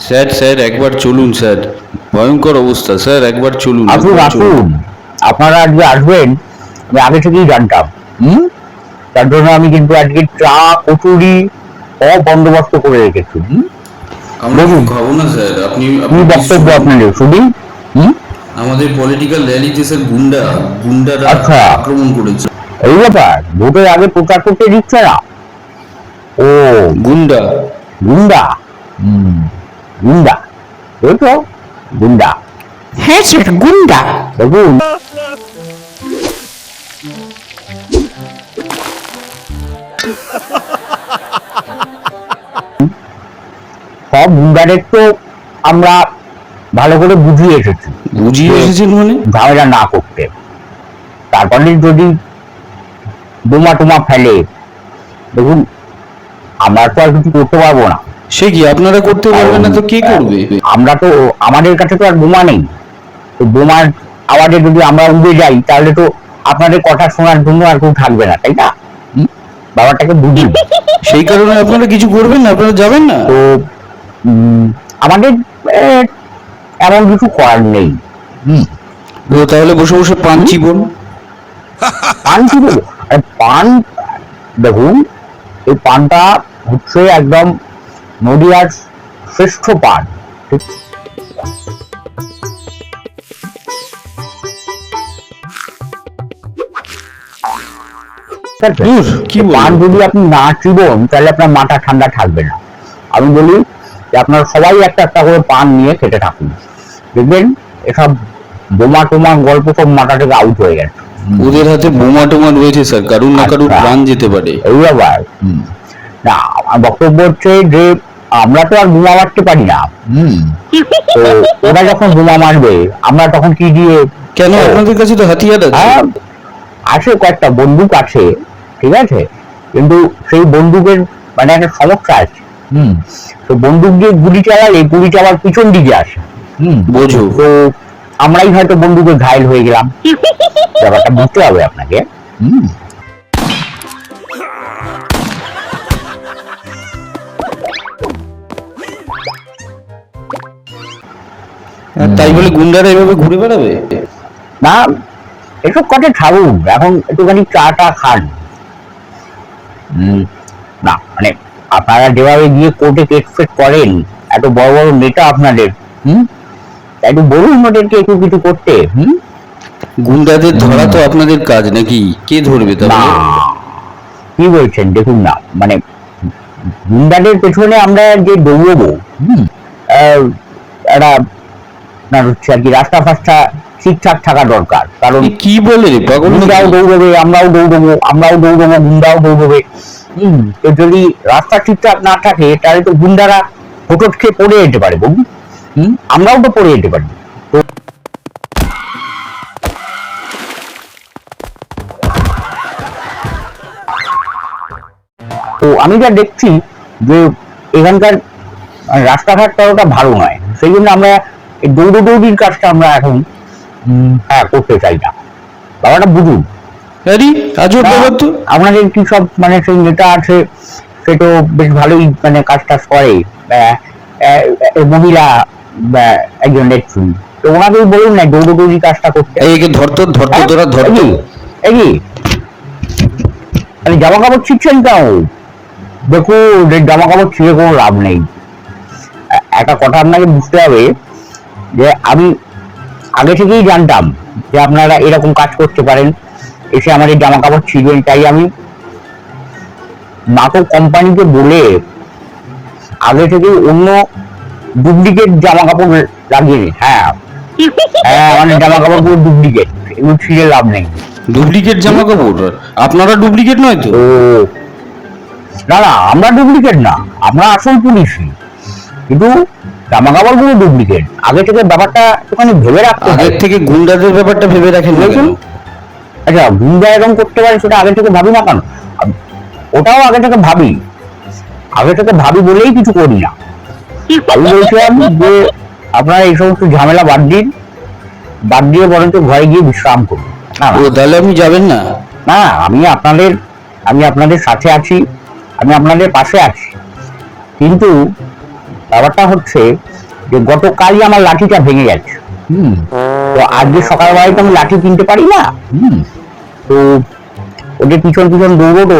Sir sir একবার চলুন sir, ভয়ঙ্কর অবস্থা স্যার, একবার চলুন। আসুন একবার চলুন। আসুন, আপনারা আজকে আসবেন আমি আগে থেকেই জানতাম। তার জন্য আমি কিন্তু আজকে চা কচুরি সব বন্দোবস্ত করে রেখেছি। আমরা বলুন, কিছু খাবো না স্যার, আপনি কি আপনি please বক্তব্য চলুন। আপনাদের শুধু? আমাদের পলিটিক্যাল র্যালিতে স্যার গুন্ডারা আচ্ছা, আক্রমণ করেছে। এই ব্যাপার, ভোটের আগে প্রচার করতে দিচ্ছে না? ও, গুন্ডা? গুন্ডা। গুন্ডা, ওই তো গুন্ডা। হ্যাঁ স্যার, গুন্ডা। দেখুন, সব গুন্ডাদের তো আমরা ভালো করে বুঝিয়ে এসেছি বুঝিয়ে এসেছেন মানে? ঝামেলা না করতে। তারপরে যদি বোমা টোমা ফেলে, দেখুন আমরা তো আর কিছু করতে পারবো না। সে কি আপনারা করতে পারবেন না তো কে করবে? আমরা তো, আমাদের কাছে তো আর বোমা নেই। তো বোমার আওয়াজে যদি আমরা উড়ে যাই তাহলে তো আপনাদের কথা শোনার জন্য আর কেউ থাকবে না, তাই না? ব্যাপারটাকে বুঝি। সেই কারণে আপনারা কিছু করবেন না, আপনারা যাবেন না? তো আমাদের এমন কিছু করার নেই। তো তাহলে বসে বসে পান চিবন। পান কি বলবো? পান, দেখুন এই পানটা হচ্ছে একদম নদিয়ার শ্রেষ্ঠ পান। ঠিক? দূর, কি পান বলবো? যদি আপনি না চিবন তাহলে আপনার মাথা ঠান্ডা থাকবে না। আমি বলি যে আপনারা সবাই একটা একটা করে পান নিয়ে খেতে থাকুন, দেখবেন এসব বোমা টোমা গল্প সব মাথা থেকে আউট হয়ে গেছে। ওদের হাতে বোমা টোমা রয়েছে স্যার, কারুর না কারুর আচ্ছা। প্রাণ যেতে পারে। এই ব্যাপার। না, আমার বক্তব্য হচ্ছে যে আমরা তো আর বোমা মারতে পারি না। তো ওরা যখন বোমা মারবে আমরা তখন কি দিয়ে? কেন, আপনাদের কাছে তো হাতিয়ার আছে। হ্যাঁ, আছে, কয়েকটা বন্দুক আছে, ঠিক আছে, কিন্তু সেই বন্দুকের মানে একটা সমস্যা আছে। তো বন্দুক দিয়ে গুলি চালালে গুলি চালার পিছন দিকে আসে। বোঝো। তো আমরাই হয়তো বন্দুকে ঘায়েল হয়ে গেলাম। ব্যাপারটা বুঝতে হবে আপনাকে। তাই বলে গুন্ডারা এভাবে ঘুরে বেড়াবে? না, এসব কথা ছাড়ুন, এখন একটুখানি চাটা খান। না মানে আপনারা যেভাবে গিয়ে কোর্টে কেস ফেস করেন, এত বড় বড় নেতা আপনাদের, একটু বলুন ওদেরকে একটু কিছু করতে। গুন্ডাদের ধরা তো আপনাদের কাজ নাকি? কে ধরবে না, তাহলে? কি বলছেন দেখুন না, মানে গুন্ডাদের পেছনে আমরা যে দৌড়বো, একটা আপনার হচ্ছে আর কি রাস্তা ফাস্তা ঠিকঠাক থাকা দরকার। কারণ এ কি বলে রে পাগল গুন্ডাও নাকি? দৌড়বে, আমরাও দৌড়বো, গুন্ডাও দৌড়বে। তো যদি রাস্তা ঠিকঠাক না থাকে তাহলে তো গুন্ডারা হোঁচট খেয়ে পড়ে যেতে পারে, বলুন। আমরাও তো পড়ে যেতে পারি। তো আমি যা দেখছি যে এখানকার রাস্তাঘাট ততটা ভালো নয়, সেই জন্য আমরা এই দৌড়ির কাজটা আমরা এখন করতে চাই না। ব্যাপারটা বুঝুন। আরে আজব ব্যাপার তো। আপনাদের কি সব মানে সেই নেতা আছে, সে তো বেশ ভালোই মানে কাজ টাজ করে, মহিলা একজন দেখছি, তো ওনাকেই বলুন না দৌড়ি কাজটা করতে। একে ধরতো তোরা ধরতো। এই জামা কাপড় ছিঁড়ছেন কেন? দেখুন জামা কাপড় ছিঁড়ে কোনো লাভ নেই। একটা কথা আপনাকে বুঝতে হবে যে আমি আগে থেকেই জানতাম যে আপনারা এরকম কাজ করতে পারেন, এসে আমাদের জামা কাপড় ছিঁড়বেন, তাই আমি নাটক কোম্পানিকে বলে আগে থেকেই অন্য ডুপ্লিকেট জামা কাপড় লাগিয়ে নি। হ্যাঁ হ্যাঁ, আমাদের জামা কাপড় পুরো ডুপ্লিকেট, এগুলো ছিঁড়ে লাভ নেই। ডুপ্লিকেট জামা কাপড়? আপনারা ডুপ্লিকেট নয় তো? তো না না, আমরা ডুপ্লিকেট না, আমরা আসল পুলিশই, কিন্তু জামা কাপড় গুলো ডুপ্লিকেট। আগে থেকে ব্যাপারটা একটুখানি ভেবে রাখতে হবে। আগের থেকে গুন্ডাদের ব্যাপারটা ভেবে রাখেন না কেন? আচ্ছা, গুন্ডা এরকম করতে পারে সেটা আগে থেকে ভাবি না কেন? ওটাও আগে থেকে ভাবি বলেই কিছু করি না। আমি বলছিলাম যে আপনারা এই সমস্ত ঝামেলা বাদ দিয়ে বরঞ্চ ঘরে গিয়ে বিশ্রাম করুন। ও তাহলে আপনি যাবেন না? না, আমি আপনাদের সাথে আছি, আমি আপনাদের পাশে আছি, কিন্তু ব্যাপারটা হচ্ছে যে গতকালই আমার লাঠিটা ভেঙে গেছে। তো আজকে সকালবেলায় তো আমি লাঠি কিনতে পারি না। তো ওদের পিছন পিছন দৌড়োটো,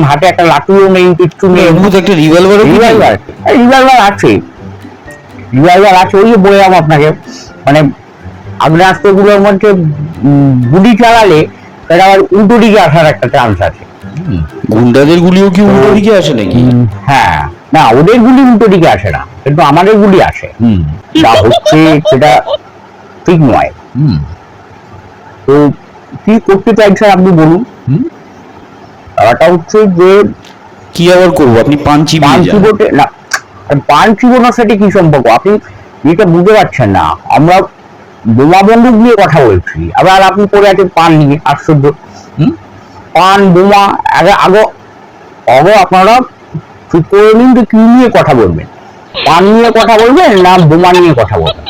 হাতে একটা লাঠিও নেই, কিচ্ছু নেই। এর মধ্যে একটা রিভলভারও রিভলভার আছে, ওই যে বললাম আপনাকে, মানে আগ্নেয়াস্ত্রগুলোর মধ্যে গুলি চালালে সেটা আবার উল্টো দিকে আসার একটা চান্স আছে। গুন্ডাদের গুলিও কি উল্টো দিকে আসে নাকি? হ্যাঁ, না ওদের গুলি উল্টো দিকে আসে না, কিন্তু আমাদের গুলি আসে। যা হচ্ছে সেটা ঠিক নয়। তো কি করতে চাইছেন আপনি বলুন? ব্যাপারটা হচ্ছে যে কি আবার করবো, আপনি পান চিবিয়ে যান। চিবোতে না, পান চিবোনোর সাথে কি সম্পর্ক? আপনি এটা বুঝতে পারছেন না। আমরা বোমা বন্দুক নিয়ে কথা বলছি, আবার আপনি পড়ে আছেন পান নিয়ে। আশ্চর্য। পান বোমা আগে আপনারা ঠিক করে নিন যে কি নিয়ে কথা বলবেন, পান নিয়ে কথা বলবেন না বোমা নিয়ে কথা বলবেন।